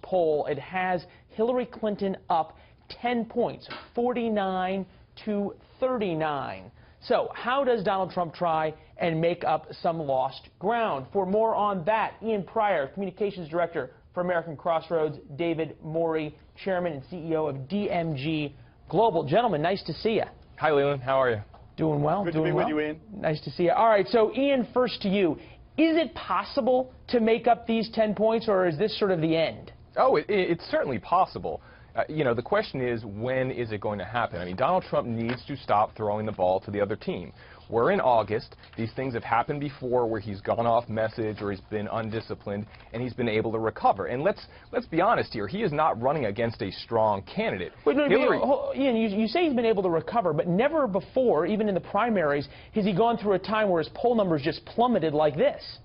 poll, it has Hillary Clinton up 10 points, 49 to 39. So how does Donald Trump try and make up some lost ground? For more on that, Ian Pryor, Communications Director for American Crossroads, David Morey, Chairman and CEO of DMG Global. Gentlemen, nice to see you. Hi, Leland. How are you? Doing well. Good to be with you, Ian. Nice to see you. All right, so Ian, first to you. Is it possible to make up these 10 points, or is this sort of the end? Oh, it's certainly possible. You know, the question is, when is it going to happen? I mean, Donald Trump needs to stop throwing the ball to the other team. We're in August. These things have happened before where he's gone off message or he's been undisciplined and he's been able to recover. And let's be honest here. He is not running against a strong candidate. Wait, Ian, you say he's been able to recover, but never before, even in the primaries, has he gone through a time where his poll numbers just plummeted like this.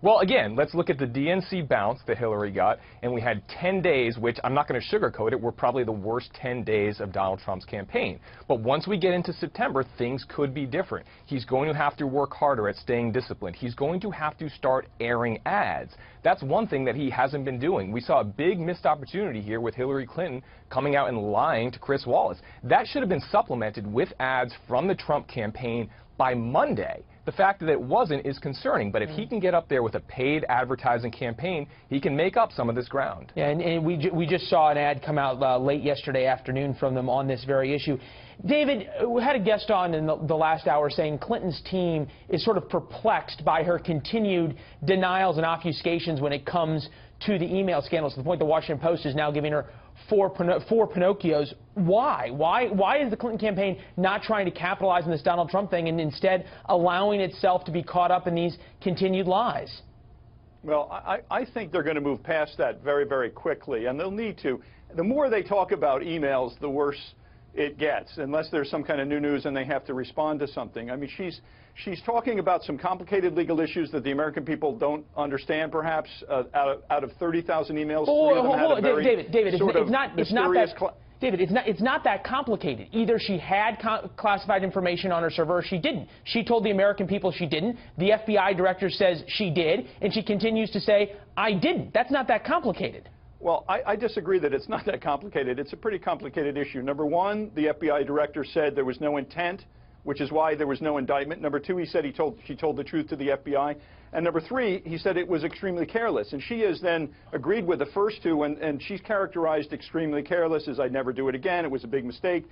Well, again, let's look at the DNC bounce that Hillary got, and we had 10 days, which I'm not going to sugarcoat it, were probably the worst 10 days of Donald Trump's campaign. But once we get into September, things could be different. He's going to have to work harder at staying disciplined. He's going to have to start airing ads. That's one thing that he hasn't been doing. We saw a big missed opportunity here with Hillary Clinton coming out and lying to Chris Wallace. That should have been supplemented with ads from the Trump campaign by Monday. The fact that it wasn't is concerning, but if he can get up there with a paid advertising campaign, he can make up some of this ground. Yeah, and we just saw an ad come out late yesterday afternoon from them on this very issue. David, we had a guest on in the last hour saying Clinton's team is sort of perplexed by her continued denials and obfuscations when it comes to the email scandals, to the point the Washington Post is now giving her four Pinocchios. Why? Why is the Clinton campaign not trying to capitalize on this Donald Trump thing and instead allowing itself to be caught up in these continued lies? Well, I think they're going to move past that very, very quickly, and they'll need to. The more they talk about emails, the worse it gets, unless there's some kind of new news and they have to respond to something. I mean, she's talking about some complicated legal issues that the American people don't understand, perhaps. Out of 30,000 emails, three of them had a very David, sort of mysterious... David, it's not that complicated. Either she had classified information on her server or she didn't. She told the American people she didn't. The FBI director says she did, and she continues to say, I didn't. That's not that complicated. Well, I disagree that it's not that complicated. It's a pretty complicated issue. Number one, the FBI director said there was no intent, which is why there was no indictment. Number two, he said she told the truth to the FBI. And number three, he said it was extremely careless. And she has then agreed with the first two, and she's characterized extremely careless as I'd never do it again. It was a big mistake.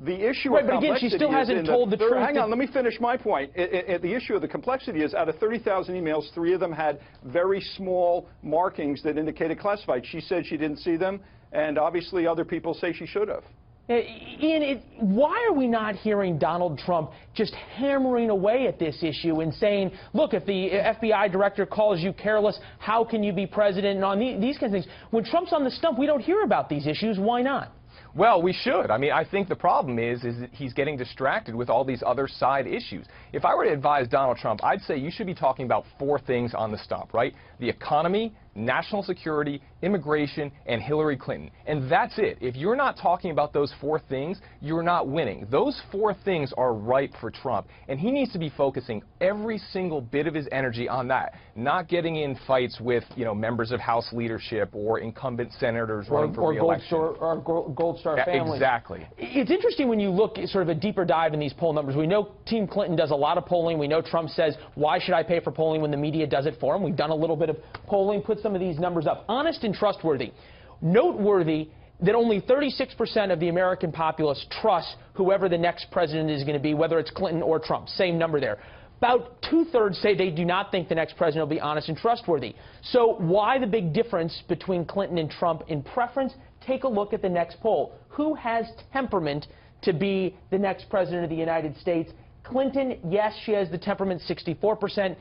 The issue of complexity, but again, she still hasn't told the truth. Hang on, let me finish my point. The issue of the complexity is out of 30,000 emails, 3 of them had very small markings that indicated classified. She said she didn't see them, and obviously other people say she should have. Ian, why are we not hearing Donald Trump just hammering away at this issue and saying, look, if the FBI director calls you careless, how can you be president, and on these kinds of things? When Trump's on the stump, we don't hear about these issues. Why not? Well, we should. I mean, I think the problem is that he's getting distracted with all these other side issues. If I were to advise Donald Trump, I'd say you should be talking about 4 things on the stump, right? The economy, national security, immigration, and Hillary Clinton. And that's it. If you're not talking about those 4 things, you're not winning. Those 4 things are ripe for Trump, and he needs to be focusing every single bit of his energy on that, not getting in fights with, you know, members of House leadership or incumbent senators running for re-election. Or Gold Star family. Exactly. It's interesting when you look at sort of a deeper dive in these poll numbers. We know Team Clinton does a lot of polling. We know Trump says, why should I pay for polling when the media does it for him? We've done a little bit of polling, put some of these numbers up. Honest and trustworthy. Noteworthy that only 36% of the American populace trusts whoever the next president is going to be, whether it's Clinton or Trump. Same number there. About 2/3 say they do not think the next president will be honest and trustworthy. So why the big difference between Clinton and Trump in preference? Take a look at the next poll. Who has temperament to be the next president of the United States? Clinton, yes, she has the temperament, 64%.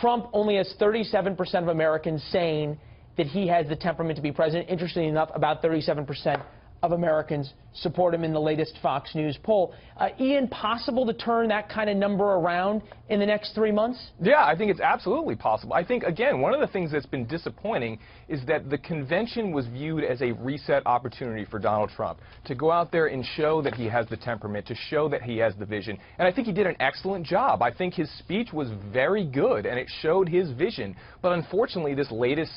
Trump only has 37% of Americans saying that he has the temperament to be president. Interestingly enough, about 37% of Americans support him in the latest Fox News poll. Ian, possible to turn that kind of number around in the next 3 months? Yeah, I think it's absolutely possible. I think, again, one of the things that's been disappointing is that the convention was viewed as a reset opportunity for Donald Trump to go out there and show that he has the temperament, to show that he has the vision. And I think he did an excellent job. I think his speech was very good, and it showed his vision. But unfortunately, this latest,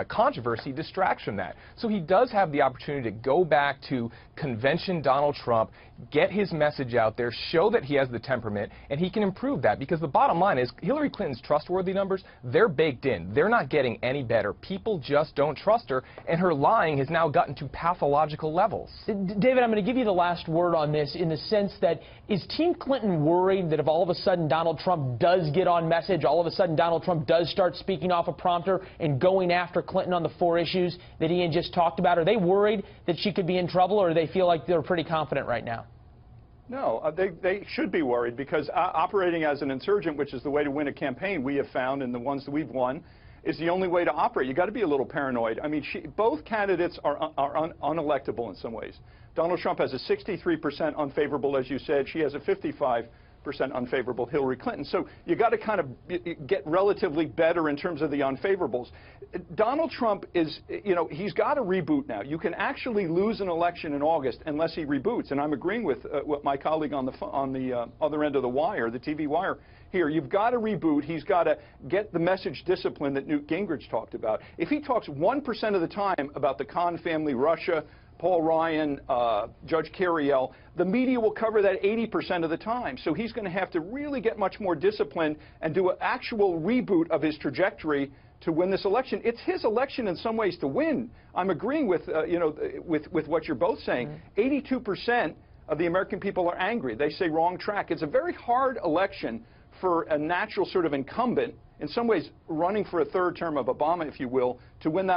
controversy distracts from that. So he does have the opportunity to go back to convention Donald Trump, get his message out there, show that he has the temperament, and he can improve that. Because the bottom line is Hillary Clinton's trustworthy numbers, they're baked in. They're not getting any better. People just don't trust her, and her lying has now gotten to pathological levels. David, I'm going to give you the last word on this in the sense that is Team Clinton worried that if all of a sudden Donald Trump does get on message, all of a sudden Donald Trump does start speaking off a prompter and going after Clinton on the 4 issues that Ian just talked about, are they worried that she could be in trouble, or do they feel like they're pretty confident right now? No, they should be worried because operating as an insurgent, which is the way to win a campaign, we have found, and the ones that we've won, is the only way to operate. You've got to be a little paranoid. I mean, both candidates are unelectable in some ways. Donald Trump has a 63% unfavorable, as you said. She has a 55% unfavorable Hillary Clinton. So you got to kind of get relatively better in terms of the unfavorables. Donald Trump is, he's got to reboot now. You can actually lose an election in August unless he reboots. And I'm agreeing with what my colleague on the other end of the wire, the TV wire here. You've got to reboot. He's got to get the message discipline that Newt Gingrich talked about. If he talks 1% of the time about the Khan family, Russia, Paul Ryan, Judge Carriel, the media will cover that 80% of the time. So he's going to have to really get much more disciplined and do an actual reboot of his trajectory to win this election. It's his election in some ways to win. I'm agreeing with, with what you're both saying. 82% of the American people are angry. They say wrong track. It's a very hard election for a natural sort of incumbent, in some ways running for a third term of Obama, if you will, to win that election.